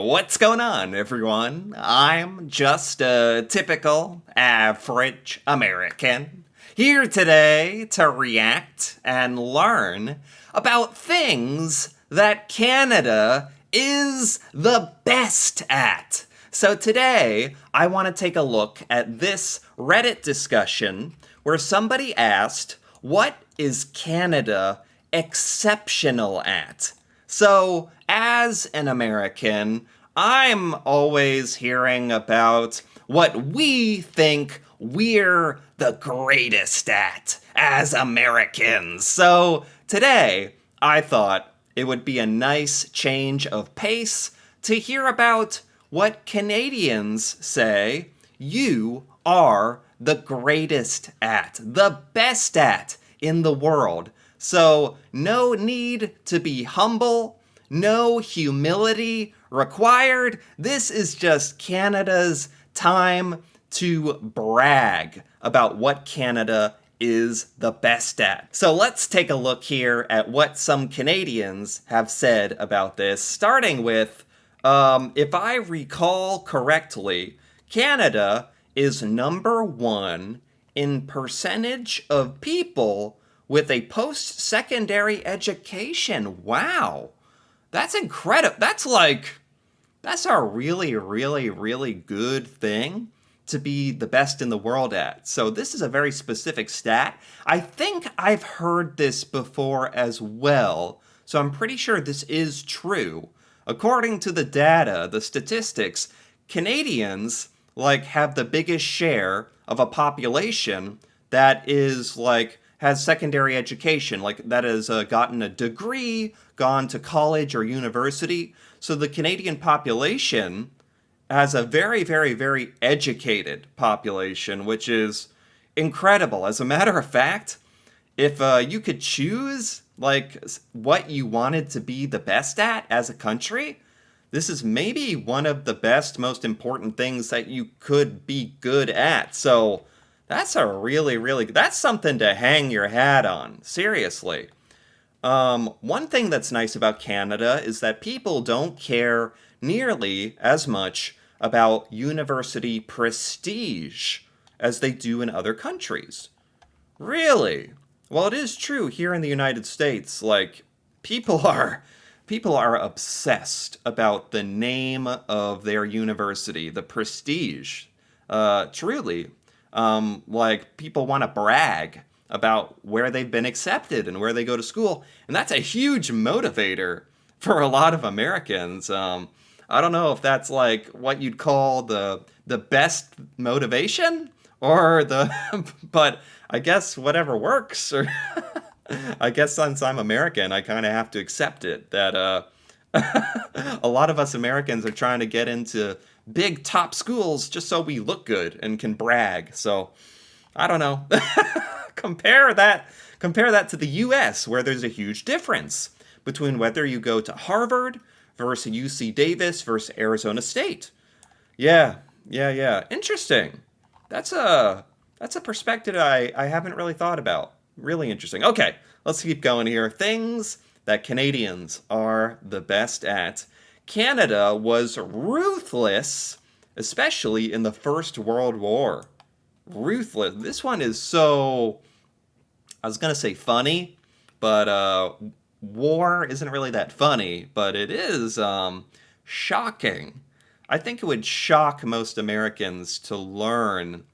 What's going on, everyone? I'm just a typical, average American here today to react and learn about things that Canada is the best at. So today, I want to take a look at this Reddit discussion where somebody asked, "What is Canada exceptional at?" So, as an American, I'm always hearing about what we think we're the greatest at as Americans. So, today, I thought it would be a nice change of pace to hear about what Canadians say you are the greatest at, the best at in the world. So, no need to be humble, no humility required. This is just Canada's time to brag about what Canada is the best at. So let's take a look here at what some Canadians have said about this, starting with if I recall correctly, Canada is number one in percentage of people with a post-secondary education. Wow. That's incredible. That's a really, really, really good thing to be the best in the world at. So this is a very specific stat. I think I've heard this before as well. So I'm pretty sure this is true. According to the data, the statistics, Canadians have the biggest share of a population that is has secondary education, that has gotten a degree, gone to college or university. So the Canadian population has a very, very, very educated population, which is incredible. As a matter of fact, if you could choose what you wanted to be the best at as a country, this is maybe one of the best, most important things that you could be good at. So that's a really, really, that's something to hang your hat on. Seriously. One thing that's nice about Canada is that people don't care nearly as much about university prestige as they do in other countries. Really? Well, it is true here in the United States, people are people are obsessed about the name of their university, the prestige. Truly, people want to brag about where they've been accepted and where they go to school, and that's a huge motivator for a lot of Americans. I don't know if that's what you'd call the best motivation or the, but I guess whatever works. Or I guess since I'm American, I kind of have to accept it that a lot of us Americans are trying to get into big top schools just so we look good and can brag. So I don't know. compare that compare that to the US, where there's a huge difference between whether you go to Harvard versus UC Davis versus Arizona State. Yeah, yeah. Interesting. That's a perspective I haven't really thought about. Really interesting. Okay, let's keep going here. Things that Canadians are the best at. Canada was ruthless, especially in the First World War. Ruthless. This one is so, I was going to say funny, but war isn't really that funny, but it is shocking. I think it would shock most Americans to learn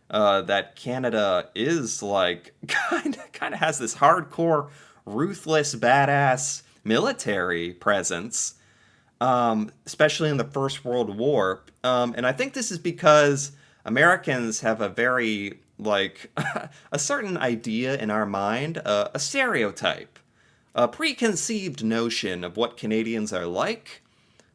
that Canada is kind of has this hardcore, ruthless, badass military presence, especially in the First World War. And I think this is because Americans have a very a certain idea in our mind, a stereotype, a preconceived notion of what Canadians are like.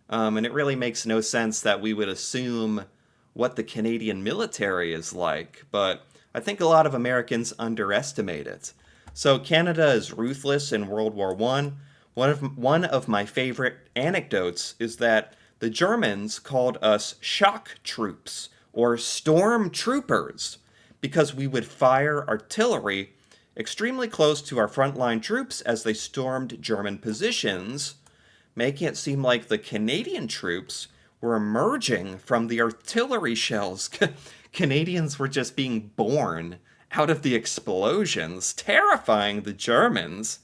And it really makes no sense that we would assume what the Canadian military is like, but I think a lot of Americans underestimate it. So Canada is ruthless in World War One. One of my favorite anecdotes is that the Germans called us shock troops or storm troopers because we would fire artillery extremely close to our frontline troops as they stormed German positions, making it seem like the Canadian troops were emerging from the artillery shells. Canadians were just being born out of the explosions, terrifying the Germans.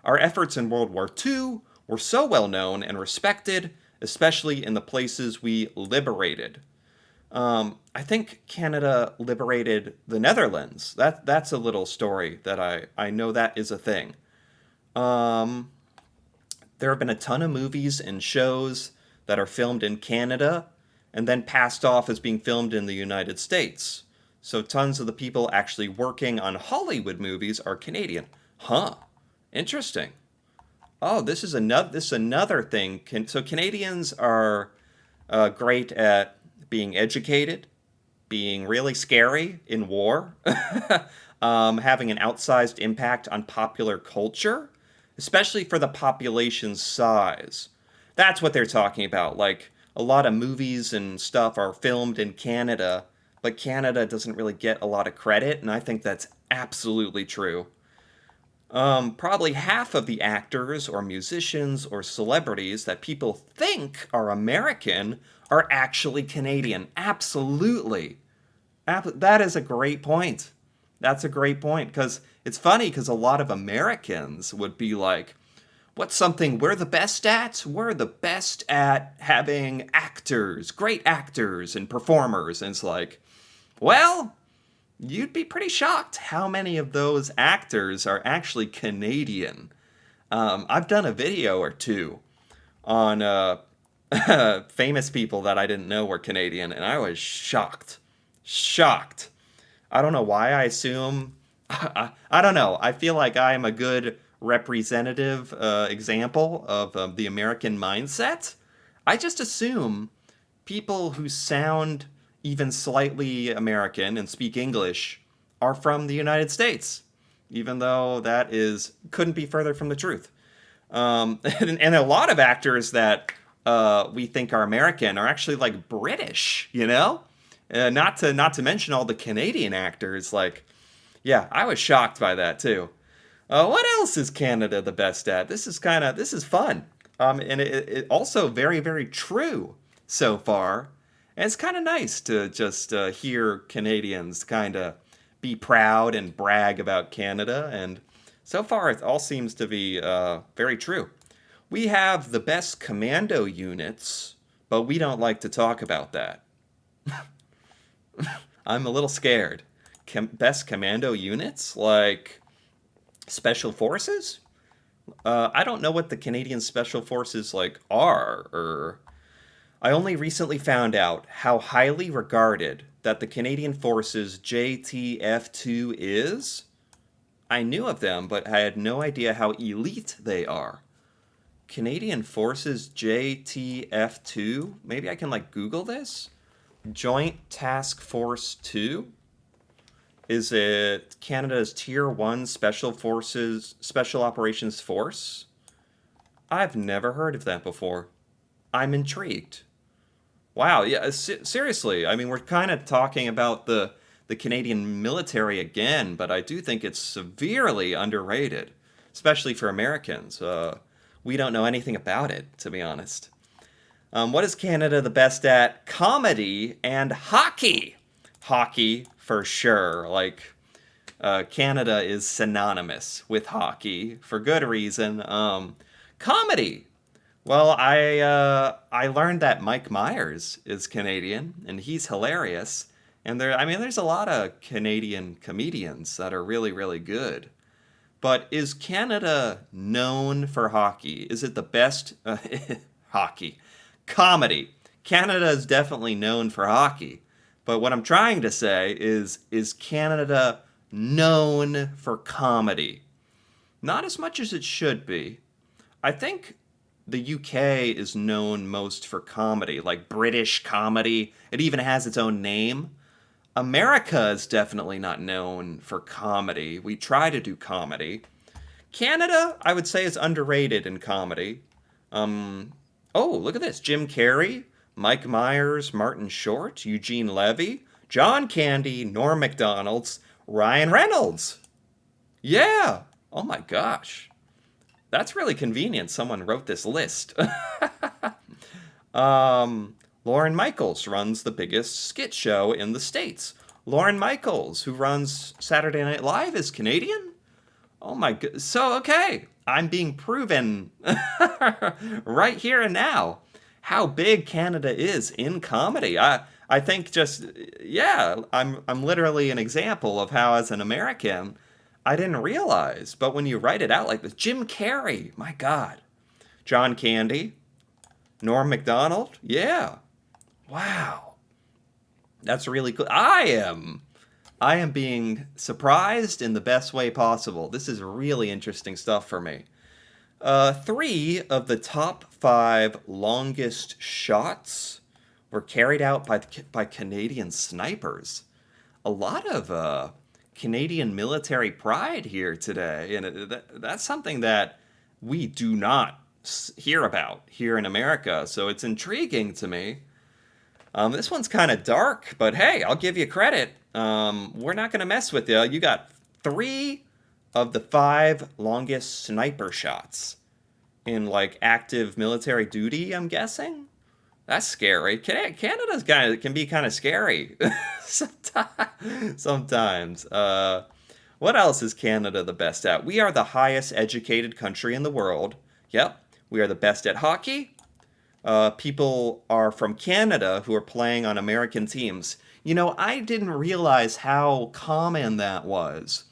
Our efforts in World War II were so well known and respected, especially in the places we liberated. I think Canada liberated the Netherlands. That's a little story that I know that is a thing. Um, there have been a ton of movies and shows that are filmed in Canada and then passed off as being filmed in the United States. So tons of the people actually working on Hollywood movies are Canadian. Huh. Interesting. Oh, this is another thing. So Canadians are great at being educated, being really scary in war, having an outsized impact on popular culture, especially for the population size. That's what they're talking about. Like, a lot of movies and stuff are filmed in Canada, but Canada doesn't really get a lot of credit, and I think that's absolutely true. Probably half of the actors or musicians or celebrities that people think are American are actually Canadian. Absolutely. That is a great point. That's a great point because it's funny because a lot of Americans would be like, what's something we're the best at? We're the best at having actors, great actors and performers. And it's like, well, you'd be pretty shocked how many of those actors are actually Canadian. I've done a video or two on famous people that I didn't know were Canadian, and I was shocked. Shocked. I don't know why I assume. I don't know. I feel like I am a good representative example of the American mindset. I just assume people who sound even slightly American and speak English are from the United States, even though that is couldn't be further from the truth. And a lot of actors that we think are American are actually like British, you know. Not to mention all the Canadian actors. Like, yeah, I was shocked by that too. What else is Canada the best at? This is fun, and it also very very true so far. And it's kind of nice to just hear Canadians kind of be proud and brag about Canada. And so far, it all seems to be very true. We have the best commando units, but we don't like to talk about that. I'm a little scared. Best commando units? Like special forces? I don't know what the Canadian special forces like are, or I only recently found out how highly regarded that the Canadian Forces JTF2 is. I knew of them, but I had no idea how elite they are. Canadian Forces JTF2? Maybe I can like Google this? Joint Task Force 2? Is it Canada's Tier 1 Special Forces, Special Operations Force? I've never heard of that before. I'm intrigued. Wow, yeah, seriously. I mean, we're kind of talking about the Canadian military again, but I do think it's severely underrated, especially for Americans. We don't know anything about it, to be honest. What is Canada the best at? Comedy and hockey. Hockey, for sure. Like, Canada is synonymous with hockey for good reason. Comedy. Well, I learned that Mike Myers is Canadian, and he's hilarious. And there's a lot of Canadian comedians that are really, really good. But is Canada known for hockey? Is it the best hockey? Comedy. Canada is definitely known for hockey. But what I'm trying to say is Canada known for comedy? Not as much as it should be. I think the UK is known most for comedy, like British comedy. It even has its own name. America is definitely not known for comedy. We try to do comedy. Canada, I would say, is underrated in comedy. Oh, look at this. Jim Carrey, Mike Myers, Martin Short, Eugene Levy, John Candy, Norm MacDonald's, Ryan Reynolds. Yeah. Oh my gosh. That's really convenient. Someone wrote this list. Lauren Michaels runs the biggest skit show in the States. Lauren Michaels, who runs Saturday Night Live, is Canadian? Oh my god. So, okay. I'm being proven right here and now how big Canada is in comedy. I think just yeah, I'm literally an example of how as an American I didn't realize, but when you write it out like this, Jim Carrey, my god. John Candy, Norm Macdonald, yeah. Wow. That's really cool. I am being surprised in the best way possible. This is really interesting stuff for me. Three of the top five longest shots were carried out by Canadian snipers. A lot of Canadian military pride here today, and that's something that we do not hear about here in America. So it's intriguing to me. This one's kind of dark, but hey, I'll give you credit. We're not going to mess with you. You got three of the five longest sniper shots in like active military duty, I'm guessing. That's scary. Canada's can be kind of scary sometimes. What else is Canada the best at? We are the highest educated country in the world. Yep. We are the best at hockey. People are from Canada who are playing on American teams. You know, I didn't realize how common that was.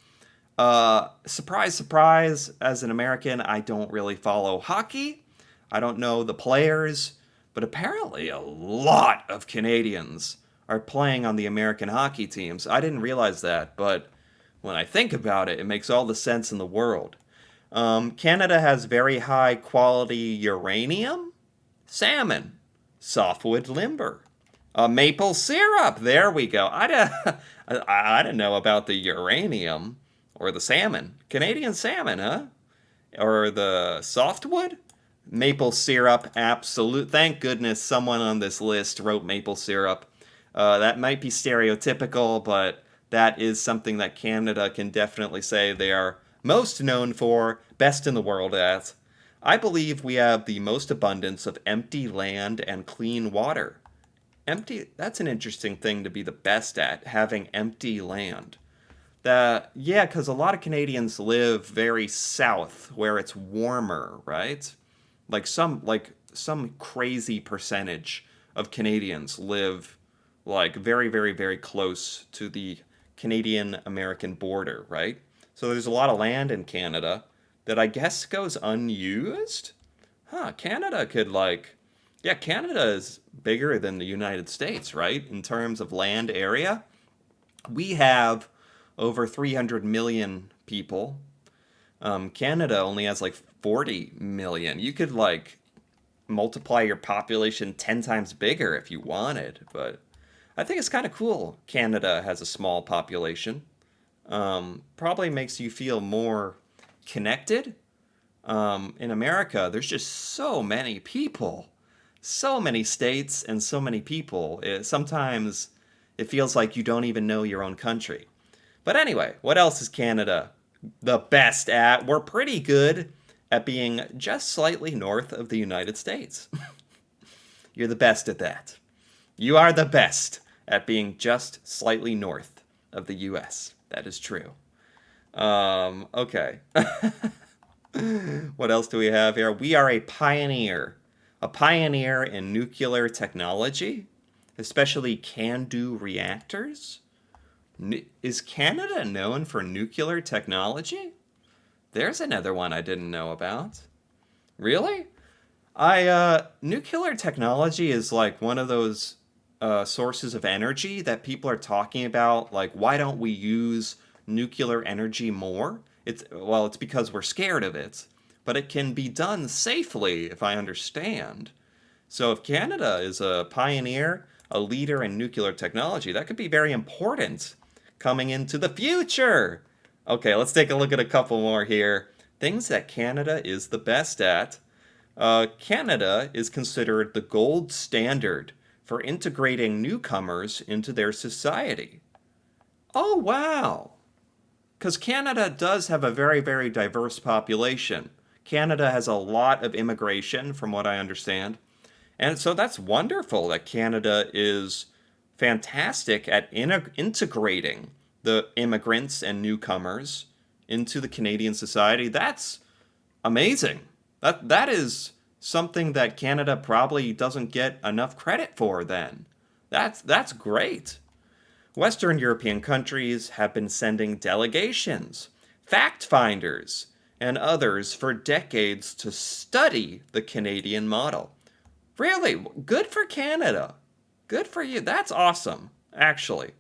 Surprise, surprise, as an American, I don't really follow hockey. I don't know the players, but apparently a lot of Canadians are playing on the American hockey teams. I didn't realize that, but when I think about it, it makes all the sense in the world. Canada has very high quality uranium, salmon, softwood timber, maple syrup. There we go. I didn't know about the uranium or the salmon. Canadian salmon, huh? Or the softwood? Maple syrup, absolute. Thank goodness someone on this list wrote maple syrup. That might be stereotypical, but that is something that Canada can definitely say they are most known for, best in the world at. I believe we have the most abundance of empty land and clean water. That's an interesting thing to be the best at, having empty land. Yeah, because a lot of Canadians live very south where it's warmer, right? Some crazy percentage of Canadians live like very, very, very close to the Canadian American border, right? So there's a lot of land in Canada that I guess goes unused. Canada could yeah, Canada is bigger than the United States, right? In terms of land area. We have over 300 million people. Canada only has like 40 million. You could like multiply your population 10 times bigger if you wanted, but I think it's kind of cool Canada has a small population. Probably makes you feel more connected. In America, there's just so many people, so many states, and so many people. Sometimes it feels like you don't even know your own country. But anyway, what else is Canada the best at? We're pretty good at being just slightly north of the United States. You're the best at that. You are the best at being just slightly north of the US. That is true. Okay. What else do we have here? We are a pioneer in nuclear technology, especially CANDU reactors. Is Canada known for nuclear technology? There's another one I didn't know about. Really? Nuclear technology is like one of those sources of energy that people are talking about. Like, why don't we use nuclear energy more? It's because we're scared of it, but it can be done safely, if I understand. So if Canada is a pioneer, a leader in nuclear technology, that could be very important coming into the future. Okay, let's take a look at a couple more here. Things that Canada is the best at. Canada is considered the gold standard for integrating newcomers into their society. Oh, wow. Because Canada does have a very, very diverse population. Canada has a lot of immigration, from what I understand. And so that's wonderful that Canada is fantastic at integrating the immigrants and newcomers into the Canadian society. That's amazing. That is something that Canada probably doesn't get enough credit for then. That's great. Western European countries have been sending delegations, fact finders, and others for decades to study the Canadian model. Really, good for Canada. Good for you. That's awesome, actually.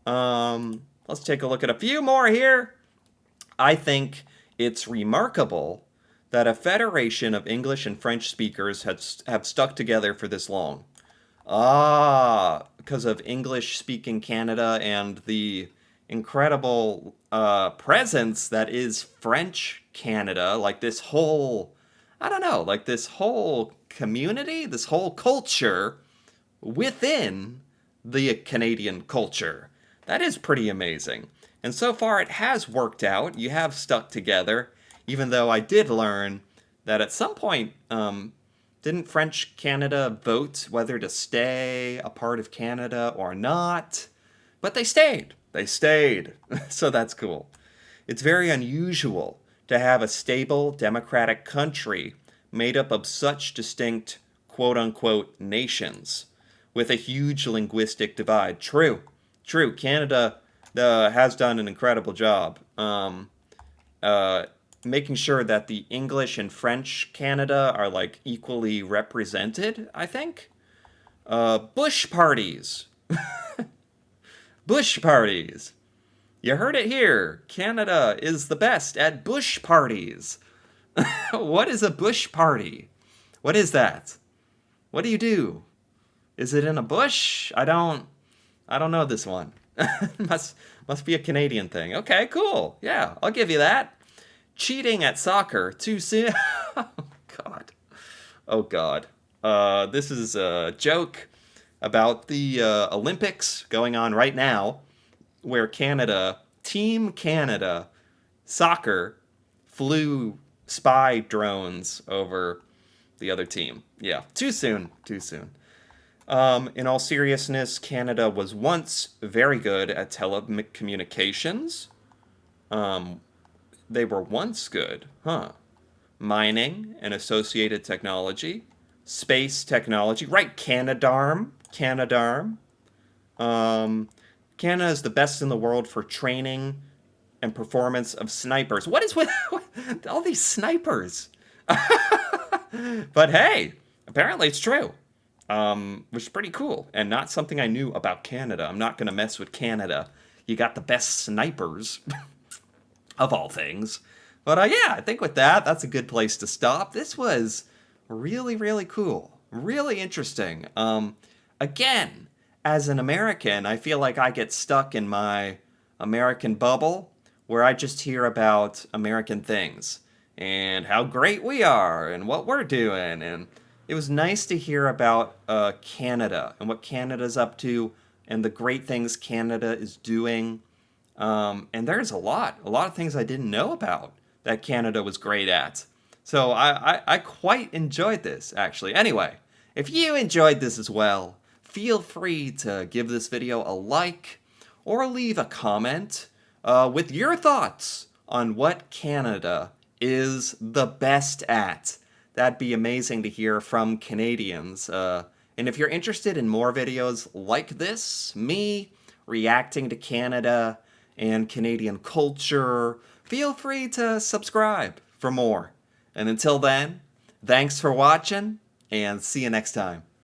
Let's take a look at a few more here. I think it's remarkable that a federation of English and French speakers have stuck together for this long. Because of English speaking Canada and the incredible presence that is French Canada, like this whole, I don't know, like this whole community, this whole culture within the Canadian culture. That is pretty amazing. And so far it has worked out. You have stuck together, even though I did learn that at some point, didn't French Canada vote whether to stay a part of Canada or not? But they stayed. They stayed. So that's cool. It's very unusual to have a stable democratic country made up of such distinct quote-unquote nations with a huge linguistic divide. True. Canada has done an incredible job making sure that the English and French Canada are like equally represented, I think. Bush parties. Bush parties. You heard it here. Canada is the best at bush parties. What is a bush party? What is that? What do you do? Is it in a bush? I don't know this one. must be a Canadian thing. Okay, cool. Yeah, I'll give you that. Cheating at soccer too soon. Oh God. This is a joke about the Olympics going on right now, where Team Canada soccer flew spy drones over the other team. Yeah, too soon. In all seriousness, Canada was once very good at telecommunications. They were once good, huh? Mining and associated technology, space technology, right? Canadarm. Canada is the best in the world for training and performance of snipers. What is with all these snipers? But hey, apparently it's true. Which is pretty cool and not something I knew about Canada. I'm not going to mess with Canada. You got the best snipers of all things. But yeah, I think with that, that's a good place to stop. This was really, really cool. Really interesting. Again, as an American, I feel like I get stuck in my American bubble where I just hear about American things and how great we are and what we're doing. And it was nice to hear about Canada and what Canada's up to and the great things Canada is doing. And there's a lot of things I didn't know about that Canada was great at. So I quite enjoyed this, actually. Anyway, if you enjoyed this as well, feel free to give this video a like or leave a comment with your thoughts on what Canada is the best at. That'd be amazing to hear from Canadians. And if you're interested in more videos like this, me reacting to Canada and Canadian culture, feel free to subscribe for more. And until then, thanks for watching, and see you next time.